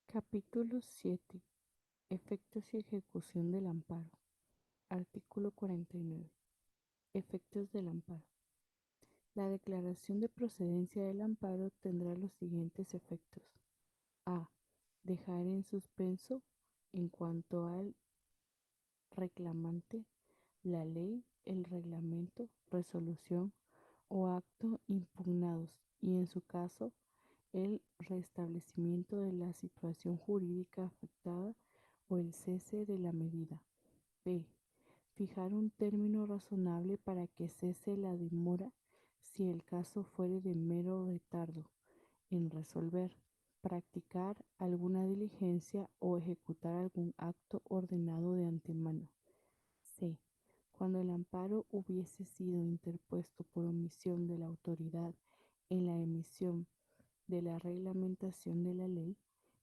Capítulo 7. Efectos y ejecución del amparo. Artículo 49. Efectos del amparo. La declaración de procedencia del amparo tendrá los siguientes efectos. A. Dejar en suspenso, en cuanto al reclamante, la ley, el reglamento, resolución o acto impugnados y, en su caso, el restablecimiento de la situación jurídica afectada o el cese de la medida. B. Fijar un término razonable para que cese la demora si el caso fuere de mero retardo en resolver, practicar alguna diligencia o ejecutar algún acto ordenado de antemano. C. Cuando el amparo hubiese sido interpuesto por omisión de la autoridad en la emisión de la reglamentación de la ley,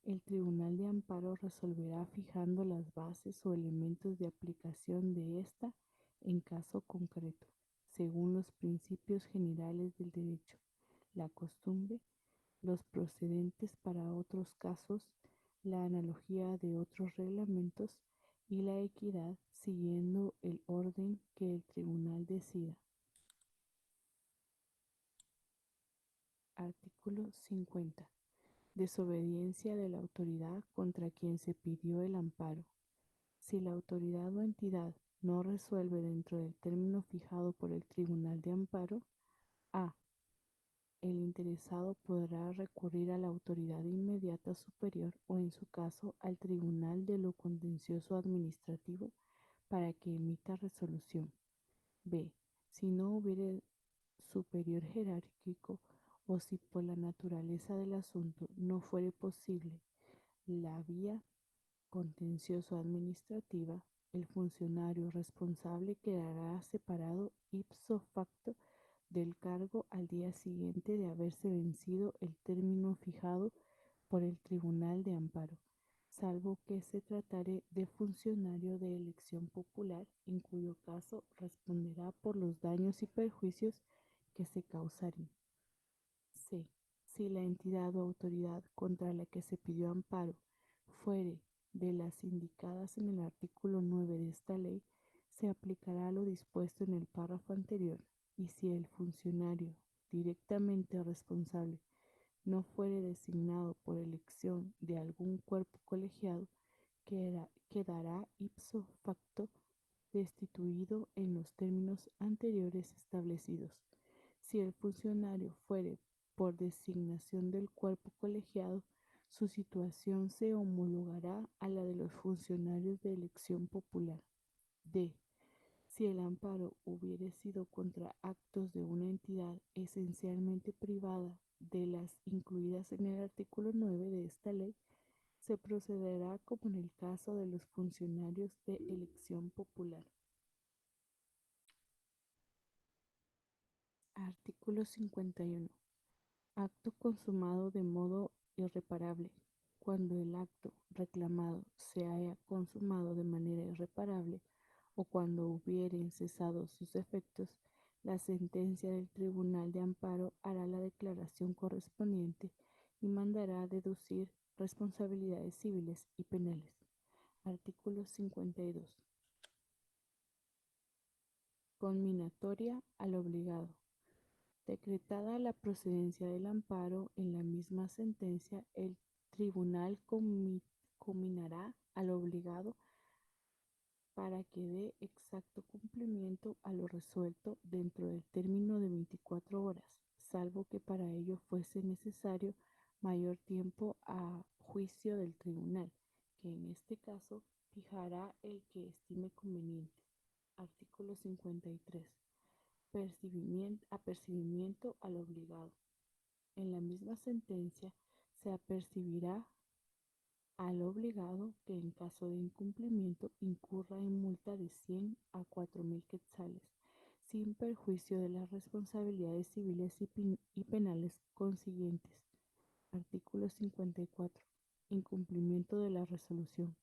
el Tribunal de Amparo resolverá fijando las bases o elementos de aplicación de ésta en caso concreto, según los principios generales del derecho, la costumbre, los procedentes para otros casos, la analogía de otros reglamentos y la equidad, siguiendo el orden que el tribunal decida. Artículo 50. Desobediencia de la autoridad contra quien se pidió el amparo. Si la autoridad o entidad no resuelve dentro del término fijado por el Tribunal de Amparo, a. El interesado podrá recurrir a la autoridad inmediata superior o, en su caso, al Tribunal de lo Contencioso Administrativo para que emita resolución. B. Si no hubiere superior jerárquico o si por la naturaleza del asunto no fuere posible la vía contencioso-administrativa, el funcionario responsable quedará separado ipso facto del cargo al día siguiente de haberse vencido el término fijado por el Tribunal de Amparo, salvo que se tratare de funcionario de elección popular, en cuyo caso responderá por los daños y perjuicios que se causaren. C. Si la entidad o autoridad contra la que se pidió amparo fuere de las indicadas en el artículo 9 de esta ley, se aplicará lo dispuesto en el párrafo anterior, y si el funcionario directamente responsable no fuere designado por elección de algún cuerpo colegiado, quedará ipso facto destituido en los términos anteriores establecidos. Si el funcionario fuere por designación del cuerpo colegiado, su situación se homologará a la de los funcionarios de elección popular. D. Si el amparo hubiere sido contra actos de una entidad esencialmente privada de las incluidas en el artículo 9 de esta ley, se procederá como en el caso de los funcionarios de elección popular. Artículo 51. Acto consumado de modo irreparable. Cuando el acto reclamado se haya consumado de manera irreparable o cuando hubieren cesado sus efectos, la sentencia del Tribunal de Amparo hará la declaración correspondiente y mandará deducir responsabilidades civiles y penales. Artículo 52. Conminatoria al obligado. Decretada la procedencia del amparo, en la misma sentencia el tribunal cominará al obligado para que dé exacto cumplimiento a lo resuelto dentro del término de 24 horas, salvo que para ello fuese necesario mayor tiempo a juicio del tribunal, que en este caso fijará el que estime conveniente. Artículo 53. Apercibimiento al obligado. En la misma sentencia se apercibirá al obligado que en caso de incumplimiento incurra en multa de 100 a 4.000 quetzales, sin perjuicio de las responsabilidades civiles y penales consiguientes. Artículo 54. Incumplimiento de la resolución.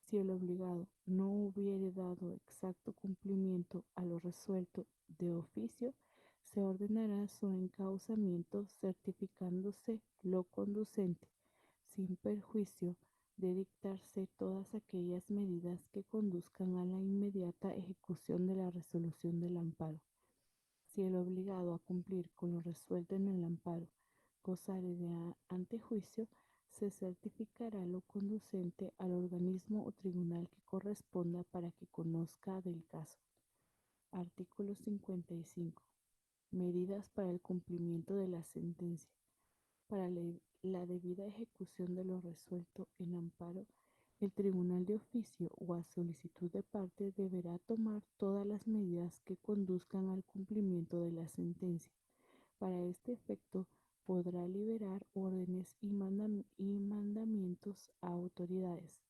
Si el obligado no hubiere dado exacto cumplimiento a lo resuelto de oficio, se ordenará su encauzamiento certificándose lo conducente, sin perjuicio de dictarse todas aquellas medidas que conduzcan a la inmediata ejecución de la resolución del amparo. Si el obligado a cumplir con lo resuelto en el amparo gozare de antejuicio, se certificará lo conducente al organismo o tribunal que corresponda para que conozca del caso. Artículo 55. Medidas para el cumplimiento de la sentencia. Para la debida ejecución de lo resuelto en amparo, el tribunal de oficio o a solicitud de parte deberá tomar todas las medidas que conduzcan al cumplimiento de la sentencia. Para este efecto, podrá liberar órdenes y mandamientos a autoridades,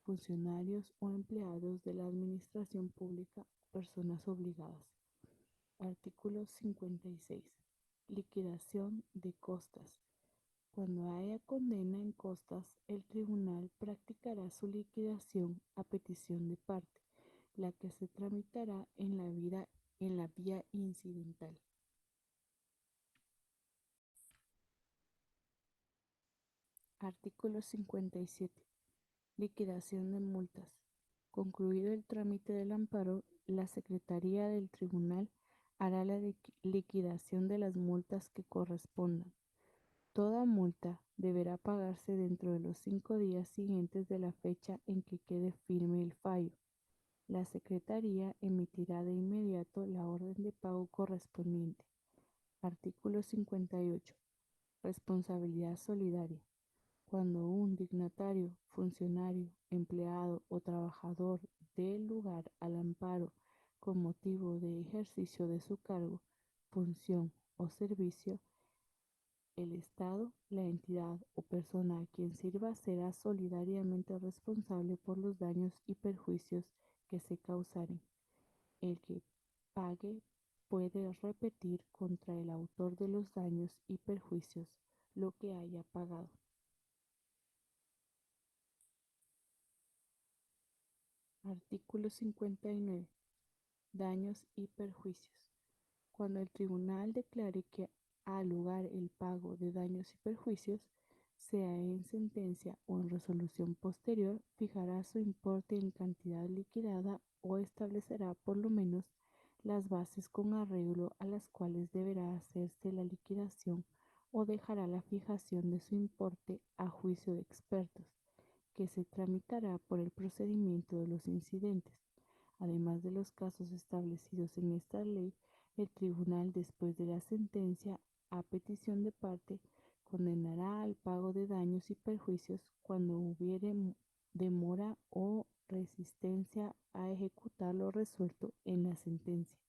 funcionarios o empleados de la administración pública o personas obligadas. Artículo 56. Liquidación de costas. Cuando haya condena en costas, el tribunal practicará su liquidación a petición de parte, la que se tramitará en la vía incidental. Artículo 57. Liquidación de multas. Concluido el trámite del amparo, la Secretaría del Tribunal hará la liquidación de las multas que correspondan. Toda multa deberá pagarse dentro de los 5 días siguientes de la fecha en que quede firme el fallo. La Secretaría emitirá de inmediato la orden de pago correspondiente. Artículo 58. Responsabilidad solidaria. Cuando un dignatario, funcionario, empleado o trabajador dé lugar al amparo con motivo de ejercicio de su cargo, función o servicio, el Estado, la entidad o persona a quien sirva será solidariamente responsable por los daños y perjuicios que se causaren. El que pague puede repetir contra el autor de los daños y perjuicios lo que haya pagado. Artículo 59. Daños y perjuicios. Cuando el tribunal declare que ha lugar el pago de daños y perjuicios, sea en sentencia o en resolución posterior, fijará su importe en cantidad liquidada o establecerá por lo menos las bases con arreglo a las cuales deberá hacerse la liquidación o dejará la fijación de su importe a juicio de expertos, que se tramitará por el procedimiento de los incidentes. Además de los casos establecidos en esta ley, el tribunal, después de la sentencia, a petición de parte, condenará al pago de daños y perjuicios cuando hubiere demora o resistencia a ejecutar lo resuelto en la sentencia.